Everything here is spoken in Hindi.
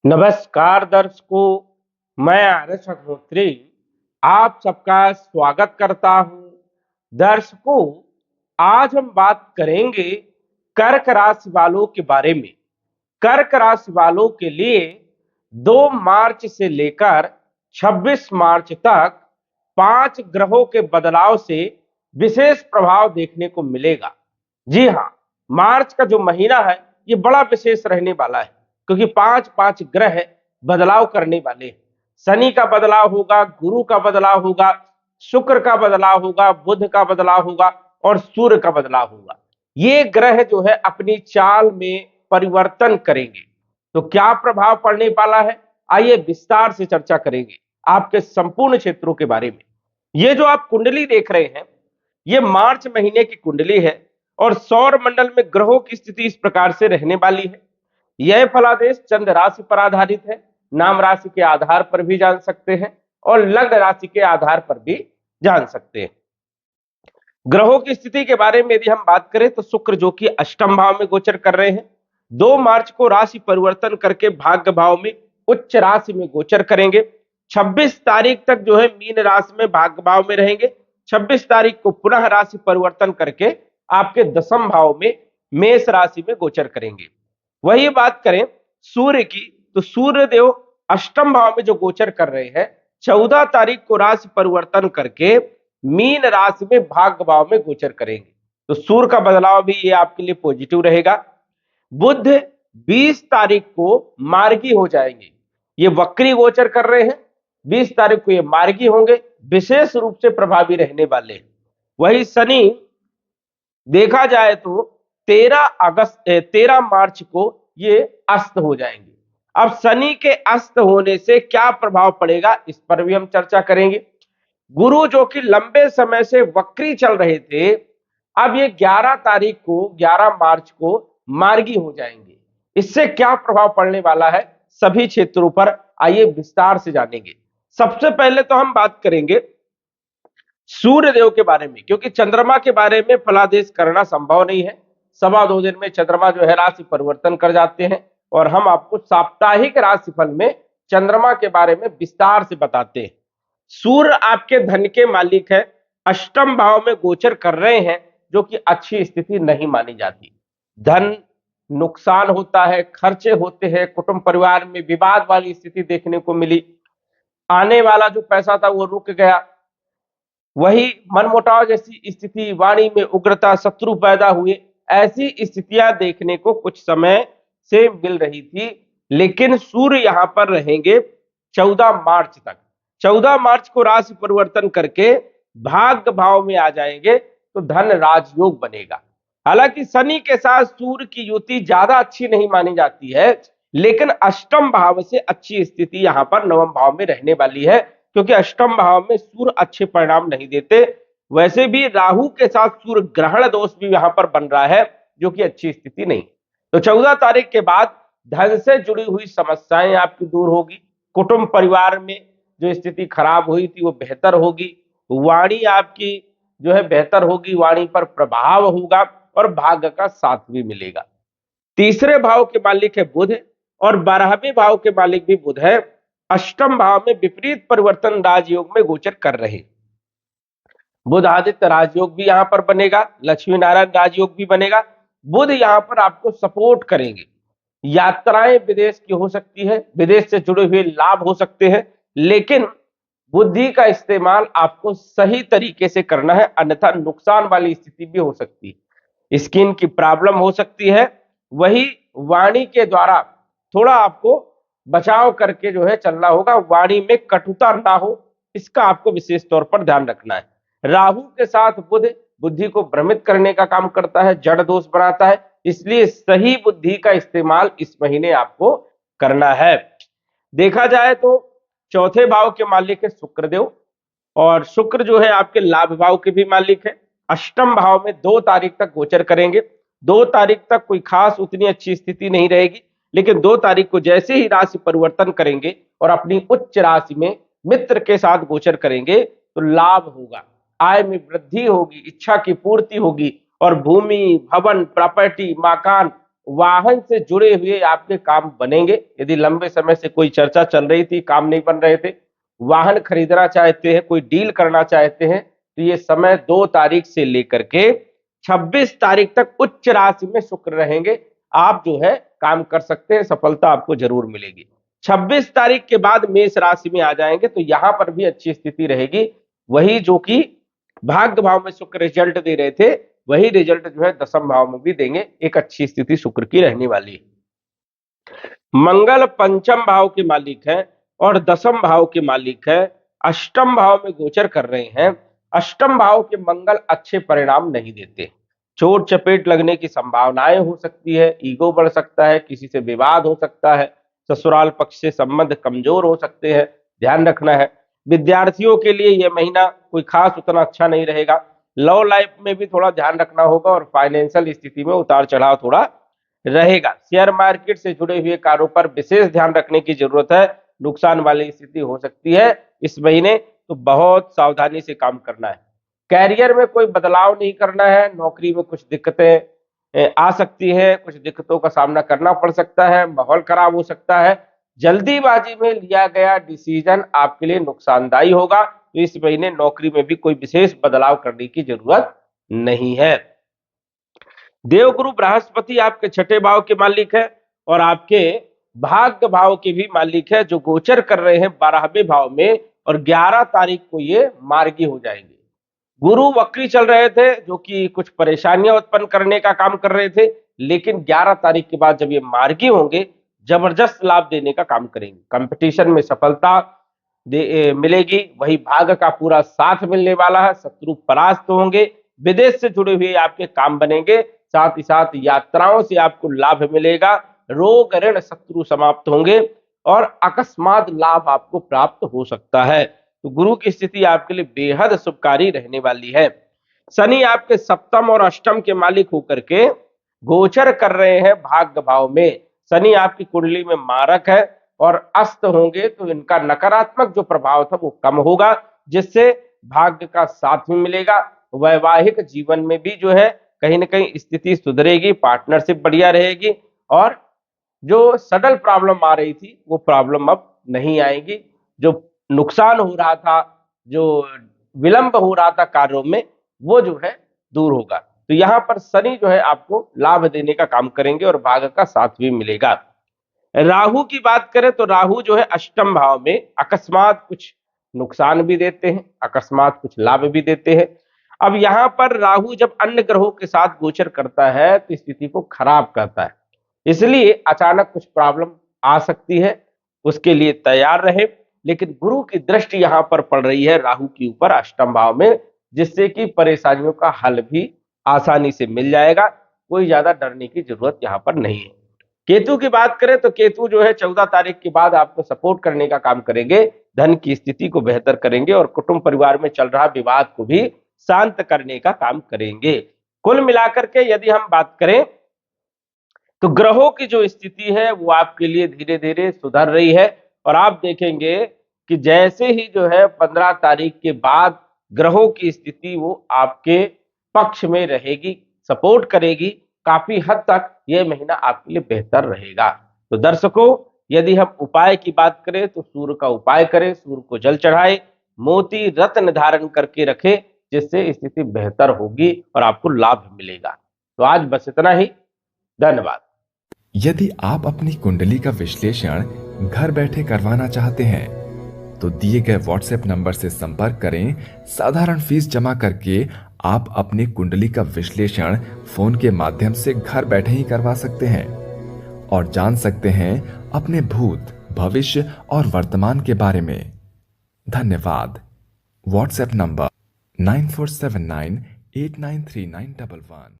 नमस्कार दर्शकों, मैं आर्यस अग्निहोत्री आप सबका स्वागत करता हूं। दर्शकों, आज हम बात करेंगे कर्क राशि वालों के बारे में। कर्क राशि वालों के लिए 2 मार्च से लेकर 26 मार्च तक 5 ग्रहों के बदलाव से विशेष प्रभाव देखने को मिलेगा। जी हाँ, मार्च का जो महीना है ये बड़ा विशेष रहने वाला है, क्योंकि 5 ग्रह बदलाव करने वाले हैं। शनि का बदलाव होगा, गुरु का बदलाव होगा, शुक्र का बदलाव होगा, बुध का बदलाव होगा और सूर्य का बदलाव होगा। ये ग्रह जो है अपनी चाल में परिवर्तन करेंगे। तो क्या प्रभाव पड़ने वाला है, आइए विस्तार से चर्चा करेंगे आपके संपूर्ण क्षेत्रों के बारे में। ये जो आप कुंडली देख रहे हैं, ये मार्च महीने की कुंडली है और सौर मंडल में ग्रहों की स्थिति इस प्रकार से रहने वाली है। यह फलादेश चंद्र राशि पर आधारित है। नाम राशि के आधार पर भी जान सकते हैं और लग्न राशि के आधार पर भी जान सकते हैं। ग्रहों की स्थिति के बारे में यदि हम बात करें तो शुक्र जो कि अष्टम भाव में गोचर कर रहे हैं, 2 मार्च को राशि परिवर्तन करके भाग्य भाव में उच्च राशि में गोचर करेंगे। 26 तारीख तक जो है मीन राशि में भाग्य भाव में रहेंगे। 26 तारीख को पुनः राशि परिवर्तन करके आपके दशम भाव में मेष राशि में गोचर करेंगे। वही बात करें सूर्य की, तो सूर्य देव अष्टम भाव में जो गोचर कर रहे हैं, 14 तारीख को राशि परिवर्तन करके मीन राशि में भाग्य भाव में गोचर करेंगे। तो सूर्य का बदलाव भी ये आपके लिए पॉजिटिव रहेगा। बुध 20 तारीख को मार्गी हो जाएंगे। ये वक्री गोचर कर रहे हैं, 20 तारीख को ये मार्गी होंगे, विशेष रूप से प्रभावी रहने वाले हैं। वही शनि देखा जाए तो 13 मार्च को ये अस्त हो जाएंगे। अब शनि के अस्त होने से क्या प्रभाव पड़ेगा, इस पर भी हम चर्चा करेंगे। गुरु जो कि लंबे समय से वक्री चल रहे थे, अब ये 11 मार्च को मार्गी हो जाएंगे। इससे क्या प्रभाव पड़ने वाला है सभी क्षेत्रों पर, आइए विस्तार से जानेंगे। सबसे पहले तो हम बात करेंगे सूर्य देव के बारे में, क्योंकि चंद्रमा के बारे में फलादेश करना संभव नहीं है। 2.25 दिन में चंद्रमा जो है राशि परिवर्तन कर जाते हैं और हम आपको साप्ताहिक राशिफल में चंद्रमा के बारे में विस्तार से बताते हैं। सूर्य आपके धन के मालिक है, अष्टम भाव में गोचर कर रहे हैं, जो कि अच्छी स्थिति नहीं मानी जाती। धन नुकसान होता है, खर्चे होते हैं, कुटुंब परिवार में विवाद वाली स्थिति देखने को मिली, आने वाला जो पैसा था वो रुक गया, वही मनमुटाव जैसी स्थिति, वाणी में उग्रता, शत्रु पैदा हुए, ऐसी स्थितियां देखने को कुछ समय से मिल रही थी। लेकिन सूर्य यहां पर रहेंगे 14 मार्च तक। 14 मार्च को राशि परिवर्तन करके भाग्य भाव में आ जाएंगे, तो धन राजयोग बनेगा। हालांकि शनि के साथ सूर्य की युति ज्यादा अच्छी नहीं मानी जाती है, लेकिन अष्टम भाव से अच्छी स्थिति यहां पर नवम भाव में रहने वाली है, क्योंकि अष्टम भाव में सूर्य अच्छे परिणाम नहीं देते। वैसे भी राहु के साथ सूर्य ग्रहण दोष भी यहां पर बन रहा है, जो कि अच्छी स्थिति नहीं। तो 14 तारीख के बाद धन से जुड़ी हुई समस्याएं आपकी दूर होगी, कुटुंब परिवार में जो स्थिति खराब हुई थी वो बेहतर होगी, वाणी आपकी जो है बेहतर होगी, वाणी पर प्रभाव होगा और भाग्य का साथ भी मिलेगा। तीसरे भाव के मालिक है बुध और 12वें भाव के मालिक भी बुध है। अष्टम भाव में विपरीत परिवर्तन राजयोग में गोचर कर रहे। बुध आदित्य राजयोग भी यहां पर बनेगा, लक्ष्मी नारायण राजयोग भी बनेगा। बुध यहां पर आपको सपोर्ट करेंगे। यात्राएं विदेश की हो सकती है, विदेश से जुड़े हुए लाभ हो सकते हैं, लेकिन बुद्धि का इस्तेमाल आपको सही तरीके से करना है, अन्यथा नुकसान वाली स्थिति भी हो सकती है। स्किन की प्रॉब्लम हो सकती है। वही वाणी के द्वारा थोड़ा आपको बचाव करके जो है चलना होगा, वाणी में कटुता ना हो, इसका आपको विशेष तौर पर ध्यान रखना है। राहु के साथ बुध बुद्धि को भ्रमित करने का काम करता है, जड़ दोष बनाता है, इसलिए सही बुद्धि का इस्तेमाल इस महीने आपको करना है। देखा जाए तो चौथे भाव के मालिक है शुक्रदेव और शुक्र जो है आपके लाभ भाव के भी मालिक है। अष्टम भाव में 2 तारीख तक गोचर करेंगे। 2 तारीख तक कोई खास उतनी अच्छी स्थिति नहीं रहेगी, लेकिन 2 तारीख को जैसे ही राशि परिवर्तन करेंगे और अपनी उच्च राशि में मित्र के साथ गोचर करेंगे, तो लाभ होगा, आय में वृद्धि होगी, इच्छा की पूर्ति होगी और भूमि, भवन, प्रॉपर्टी, मकान वाहन से जुड़े हुए आपके काम बनेंगे। यदि लंबे समय से कोई चर्चा चल रही थी, काम नहीं बन रहे थे, वाहन खरीदना चाहते हैं, कोई डील करना चाहते हैं, तो ये समय 2 तारीख से लेकर के 26 तारीख तक उच्च राशि में शुक्र रहेंगे। आप जो है काम कर सकते हैं, सफलता आपको जरूर मिलेगी। 26 तारीख के बाद मेष राशि में आ जाएंगे तो यहां पर भी अच्छी स्थिति रहेगी। वही जो कि भाग्य भाव में शुक्र रिजल्ट दे रहे थे, वही रिजल्ट जो है दशम भाव में भी देंगे। एक अच्छी स्थिति शुक्र की रहने वाली है। मंगल पंचम भाव के मालिक है और दशम भाव के मालिक है, अष्टम भाव में गोचर कर रहे हैं। अष्टम भाव के मंगल अच्छे परिणाम नहीं देते, चोट चपेट लगने की संभावनाएं हो सकती है, ईगो बढ़ सकता है, किसी से विवाद हो सकता है, ससुराल पक्ष से संबंध कमजोर हो सकते हैं, ध्यान रखना है। विद्यार्थियों के लिए यह महीना कोई खास उतना अच्छा नहीं रहेगा। लव लाइफ में भी थोड़ा ध्यान रखना होगा और फाइनेंशियल स्थिति में उतार चढ़ाव थोड़ा रहेगा। शेयर मार्केट से जुड़े हुए कारों पर विशेष ध्यान रखने की जरूरत है, नुकसान वाली स्थिति हो सकती है इस महीने, तो बहुत सावधानी से काम करना है। कैरियर में कोई बदलाव नहीं करना है, नौकरी में कुछ दिक्कतें आ सकती है, कुछ दिक्कतों का सामना करना पड़ सकता है, माहौल खराब हो सकता है। जल्दीबाजी में लिया गया डिसीजन आपके लिए नुकसानदायी होगा, तो इस महीने नौकरी में भी कोई विशेष बदलाव करने की जरूरत नहीं है। देवगुरु बृहस्पति आपके छठे भाव के मालिक है और आपके भाग्य भाव के भी मालिक है, जो गोचर कर रहे हैं 12वें भाव में, और 11 तारीख को ये मार्गी हो जाएंगे। गुरु वक्री चल रहे थे, जो कि कुछ परेशानियां उत्पन्न करने का काम कर रहे थे, लेकिन 11 तारीख के बाद जब ये मार्गी होंगे, जबरदस्त लाभ देने का काम करेंगे। कंपटीशन में सफलता मिलेगी, वही भाग्य का पूरा साथ मिलने वाला है, शत्रु परास्त होंगे, विदेश से जुड़े हुए आपके काम बनेंगे, साथ ही साथ यात्राओं से आपको लाभ मिलेगा, रोग ऋण शत्रु समाप्त होंगे और अकस्मात लाभ आपको प्राप्त हो सकता है। तो गुरु की स्थिति आपके लिए बेहद शुभकारी रहने वाली है। शनि आपके सप्तम और अष्टम के मालिक होकर के गोचर कर रहे हैं भाग्य भाव में। शनि आपकी कुंडली में मारक है और अस्त होंगे तो इनका नकारात्मक जो प्रभाव था वो कम होगा, जिससे भाग्य का साथ भी मिलेगा। वैवाहिक जीवन में भी जो है कहीं ना कहीं स्थिति सुधरेगी, पार्टनरशिप बढ़िया रहेगी और जो सडल प्रॉब्लम आ रही थी वो प्रॉब्लम अब नहीं आएगी। जो नुकसान हो रहा था, जो विलंब हो रहा था कार्यों में, वो जो है दूर होगा। तो यहां पर शनि जो है आपको लाभ देने का काम करेंगे और भाग्य का साथ भी मिलेगा। राहु की बात करें तो राहु जो है अष्टम भाव में अकस्मात कुछ नुकसान भी देते हैं, अकस्मात कुछ लाभ भी देते हैं। अब यहां पर राहु जब अन्य ग्रहों के साथ गोचर करता है तो स्थिति को खराब करता है, इसलिए अचानक कुछ प्रॉब्लम आ सकती है, उसके लिए तैयार रहे। लेकिन गुरु की दृष्टि यहां पर पड़ रही है राहु के ऊपर अष्टम भाव में, जिससे कि परेशानियों का हल भी आसानी से मिल जाएगा, कोई ज्यादा डरने की जरूरत यहां पर नहीं है। केतु की बात करें तो केतु जो है 14 तारीख के बाद आपको सपोर्ट करने का काम करेंगे, धन की स्थिति को बेहतर करेंगे और कुटुंब परिवार में चल रहा विवाद को भी शांत करने का काम करेंगे। कुल मिलाकर के यदि हम बात करें तो ग्रहों की जो स्थिति है वो आपके लिए धीरे धीरे सुधर रही है और आप देखेंगे कि जैसे ही जो है 15 तारीख के बाद ग्रहों की स्थिति वो आपके पक्ष में रहेगी, सपोर्ट करेगी, काफी हद तक यह महीना आपके लिए बेहतर रहेगा। तो दर्शकों, यदि हम उपाय की बात करें तो सूर्य का उपाय करें, सूर्य को जल चढ़ाए, मोती रत्न धारण करके रखें, जिससे स्थिति बेहतर होगी और आपको लाभ मिलेगा। तो आज बस इतना ही, धन्यवाद। यदि आप अपनी कुंडली का विश्लेषण घर बैठे करवाना चाहते हैं तो दिए गए व्हाट्सएप नंबर से संपर्क करें। साधारण फीस जमा करके आप अपनी कुंडली का विश्लेषण फोन के माध्यम से घर बैठे ही करवा सकते हैं और जान सकते हैं अपने भूत, भविष्य और वर्तमान के बारे में। धन्यवाद। WhatsApp number 9479893911।